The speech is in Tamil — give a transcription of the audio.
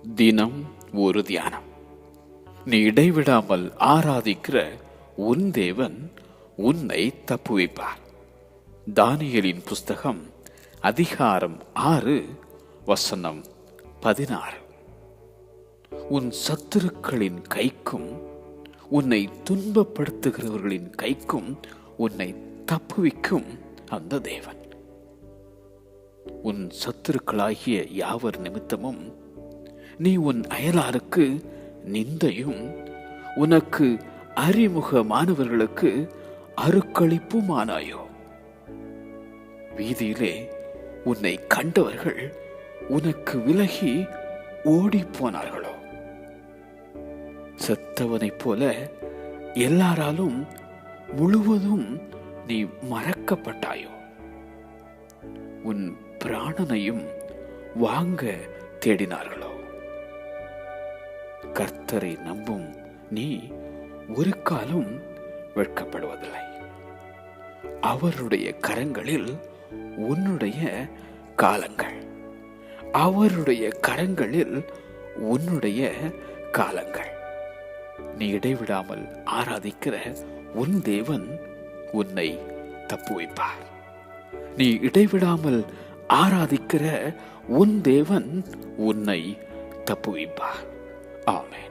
தினம் ஒரு தியானம். நீ இடைவிடாமல் ஆராதிக்கிற உன் தேவன் உன்னை தப்புவிப்பார். தானியேலின் புஸ்தகம் அதிகாரம் 6 வசனம் 16. உன் சத்துருக்களின் கைக்கும் உன்னை துன்பப்படுத்துகிறவர்களின் கைக்கும் உன்னை தப்புவிக்கும் அந்த தேவன். உன் சத்துருக்களாகிய யாவர் நிமித்தமும் நீ உன் அயலாருக்கு நிந்தையும் உனக்கு அறிமுகமானவர்களுக்கு அருக்களிப்புமானாயோ. வீதியிலே உன்னை கண்டவர்கள் உனக்கு விலகி ஓடி போனார்களோ. செத்தவனைப் போல எல்லாராலும் முழுவதும் நீ மறக்கப்பட்டாயோ. உன் பிராணனையும் வாங்க தேடினார்களோ. கர்த்தரை நம்பும் நீ ஒரு காலம் வெட்கப்படுவதில்லை. அவருடைய கரங்களில் உன்னுடைய காலங்கள், அவருடைய கரங்களில் உன்னுடைய காலங்கள். நீ இடைவிடாமல் ஆராதிக்கிற உன் தேவன் உன்னை தப்புவிப்பார். நீ இடைவிடாமல் ஆராதிக்கிற உன் தேவன் உன்னை தப்புவிப்பார். ஆமென்.